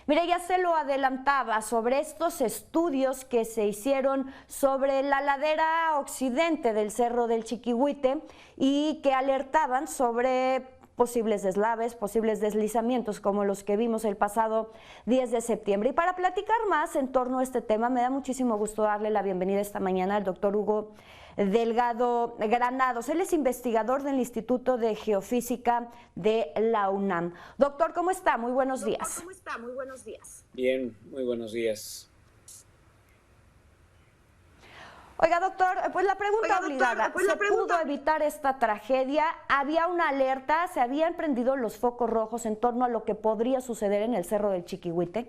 Mire, ya se lo adelantaba sobre estos estudios que se hicieron sobre la ladera occidente del Cerro del Chiquihuite y que alertaban sobre posibles deslaves, posibles deslizamientos como los que vimos el pasado 10 de septiembre. Y para platicar más en torno a este tema, me da muchísimo gusto darle la bienvenida esta mañana al doctor Hugo Delgado Granados. Él es investigador del Instituto de Geofísica de la UNAM. Doctor, ¿cómo está? Muy buenos días. ¿Cómo está? Muy buenos días. Bien, muy buenos días. Oiga, doctor, pues la pregunta obligada, ¿se pudo evitar esta tragedia? ¿Había una alerta? ¿Se habían prendido los focos rojos en torno a lo que podría suceder en el Cerro del Chiquihuite?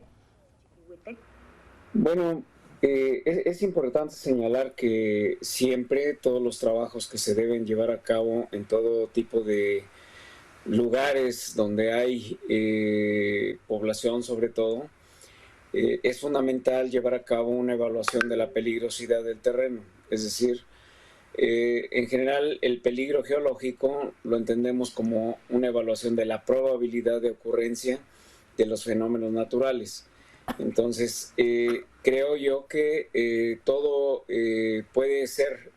Bueno, es importante señalar que siempre todos los trabajos que se deben llevar a cabo en todo tipo de lugares donde hay población sobre todo, es fundamental llevar a cabo una evaluación de la peligrosidad del terreno. Es decir, en general el peligro geológico lo entendemos como una evaluación de la probabilidad de ocurrencia de los fenómenos naturales. Entonces, creo yo que todo puede ser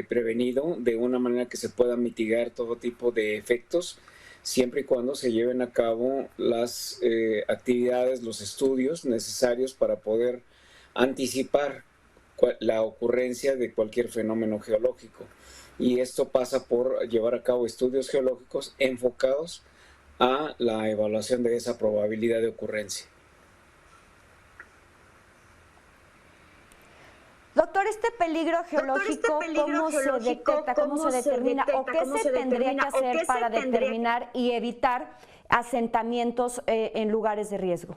prevenido de una manera que se pueda mitigar todo tipo de efectos, siempre y cuando se lleven a cabo las actividades, los estudios necesarios para poder anticipar la ocurrencia de cualquier fenómeno geológico. Y esto pasa por llevar a cabo estudios geológicos enfocados a la evaluación de esa probabilidad de ocurrencia. Doctor, este peligro geológico, ¿cómo se detecta, cómo se determina o qué se tendría que hacer para determinar y evitar asentamientos en lugares de riesgo?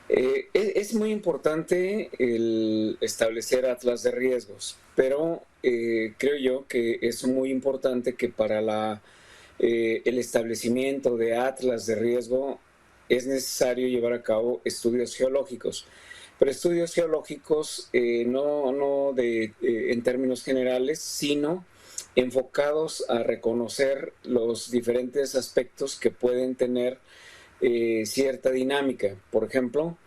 Es muy importante el establecer atlas de riesgos, pero creo yo que es muy importante que para el establecimiento de atlas de riesgo es necesario llevar a cabo estudios geológicos. Pero estudios geológicos no en términos generales, sino enfocados a reconocer los diferentes aspectos que pueden tener cierta dinámica. Por ejemplo,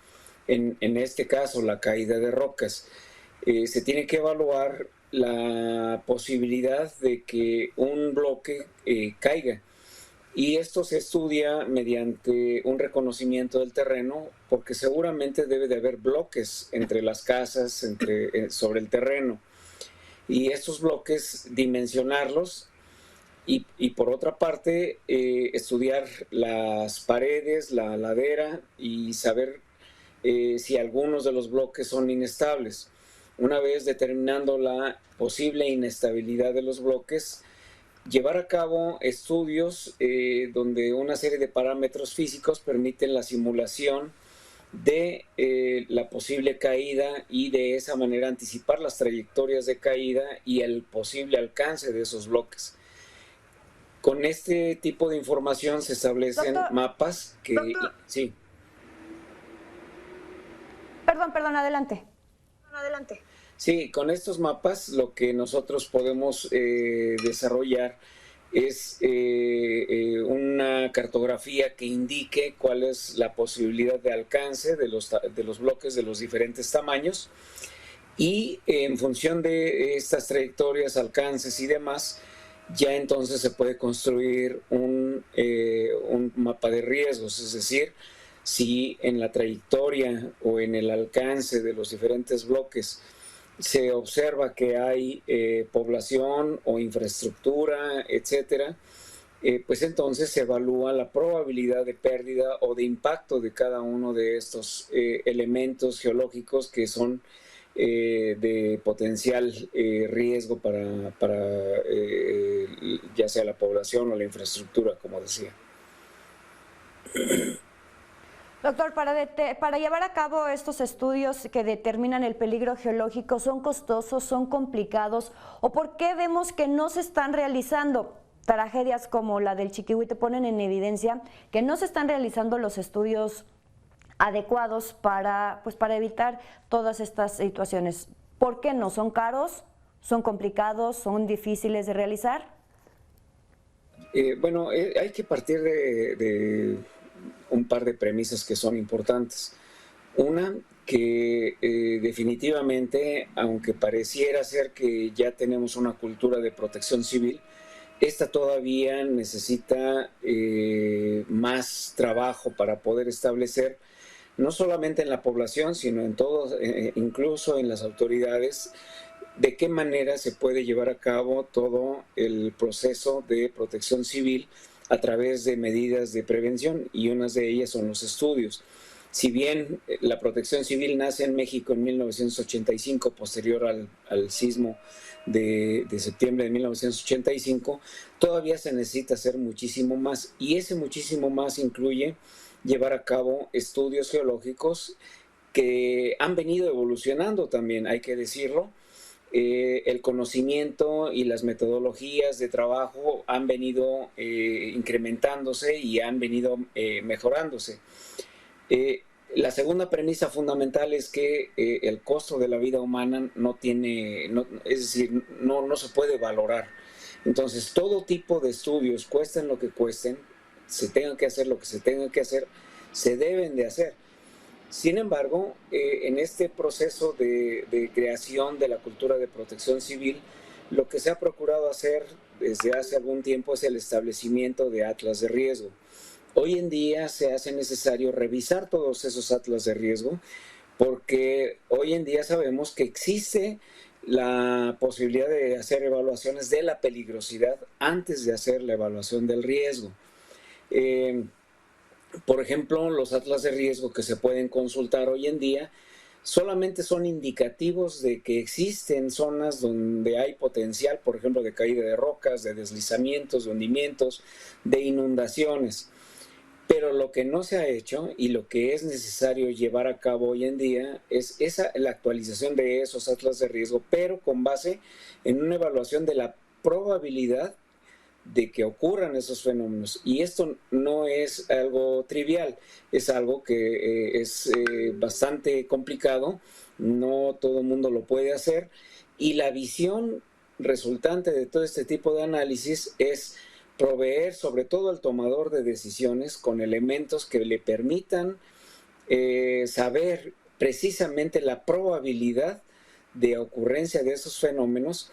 en este caso, la caída de rocas. Se tiene que evaluar la posibilidad de que un bloque caiga. Y esto se estudia mediante un reconocimiento del terreno, porque seguramente debe de haber bloques entre las casas, sobre el terreno. Y estos bloques, dimensionarlos y por otra parte, estudiar las paredes, la ladera y saber si algunos de los bloques son inestables. Una vez determinando la posible inestabilidad de los bloques, llevar a cabo estudios donde una serie de parámetros físicos permiten la simulación de la posible caída y de esa manera anticipar las trayectorias de caída y el posible alcance de esos bloques. Con este tipo de información se establecen mapas que... Sí. Perdón, adelante. Sí, con estos mapas lo que nosotros podemos desarrollar es una cartografía que indique cuál es la posibilidad de alcance de los bloques de los diferentes tamaños y en función de estas trayectorias, alcances y demás, ya entonces se puede construir un mapa de riesgos, es decir, si en la trayectoria o en el alcance de los diferentes bloques se observa que hay población o infraestructura, etcétera, pues entonces se evalúa la probabilidad de pérdida o de impacto de cada uno de estos elementos geológicos que son de potencial riesgo para ya sea la población o la infraestructura, como decía. Doctor, para llevar a cabo estos estudios que determinan el peligro geológico, ¿son costosos, son complicados? ¿O por qué vemos que no se están realizando? Tragedias como la del Chiquihuite ponen en evidencia que no se están realizando los estudios adecuados para evitar todas estas situaciones. ¿Por qué no? ¿Son caros? ¿Son complicados? ¿Son difíciles de realizar? Bueno, hay que partir de un par de premisas que son importantes. Una, que definitivamente, aunque pareciera ser que ya tenemos una cultura de protección civil, esta todavía necesita más trabajo para poder establecer, no solamente en la población, sino en todos, incluso en las autoridades, de qué manera se puede llevar a cabo todo el proceso de protección civil a través de medidas de prevención, y unas de ellas son los estudios. Si bien la protección civil nace en México en 1985, posterior al sismo de septiembre de 1985, todavía se necesita hacer muchísimo más, y ese muchísimo más incluye llevar a cabo estudios geológicos que han venido evolucionando también, hay que decirlo. El conocimiento y las metodologías de trabajo han venido incrementándose y han venido mejorándose. La segunda premisa fundamental es que el costo de la vida humana es decir, no se puede valorar. Entonces, todo tipo de estudios, cuesten lo que cuesten, se tengan que hacer lo que se tenga que hacer, se deben de hacer. Sin embargo, en este proceso de creación de la cultura de protección civil, lo que se ha procurado hacer desde hace algún tiempo es el establecimiento de atlas de riesgo. Hoy en día se hace necesario revisar todos esos atlas de riesgo, porque hoy en día sabemos que existe la posibilidad de hacer evaluaciones de la peligrosidad antes de hacer la evaluación del riesgo. Por ejemplo, los atlas de riesgo que se pueden consultar hoy en día solamente son indicativos de que existen zonas donde hay potencial, por ejemplo, de caída de rocas, de deslizamientos, de hundimientos, de inundaciones. Pero lo que no se ha hecho y lo que es necesario llevar a cabo hoy en día es la actualización de esos atlas de riesgo, pero con base en una evaluación de la probabilidad de que ocurran esos fenómenos. Y esto no es algo trivial, es algo que es bastante complicado, no todo el mundo lo puede hacer, y la visión resultante de todo este tipo de análisis es proveer sobre todo al tomador de decisiones con elementos que le permitan saber precisamente la probabilidad de ocurrencia de esos fenómenos,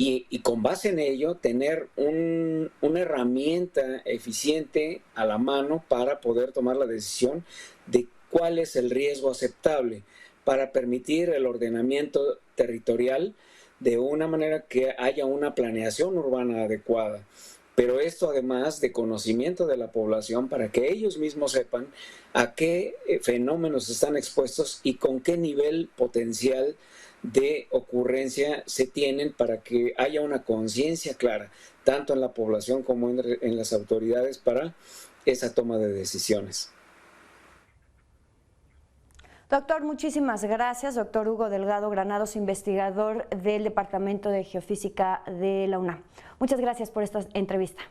y con base en ello tener una herramienta eficiente a la mano para poder tomar la decisión de cuál es el riesgo aceptable para permitir el ordenamiento territorial de una manera que haya una planeación urbana adecuada. Pero esto además de conocimiento de la población para que ellos mismos sepan a qué fenómenos están expuestos y con qué nivel potencial de ocurrencia se tienen, para que haya una conciencia clara, tanto en la población como en las autoridades, para esa toma de decisiones. Doctor, muchísimas gracias. Doctor Hugo Delgado Granados, investigador del Departamento de Geofísica de la UNAM. Muchas gracias por esta entrevista.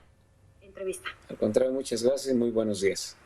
Al contrario, muchas gracias y muy buenos días.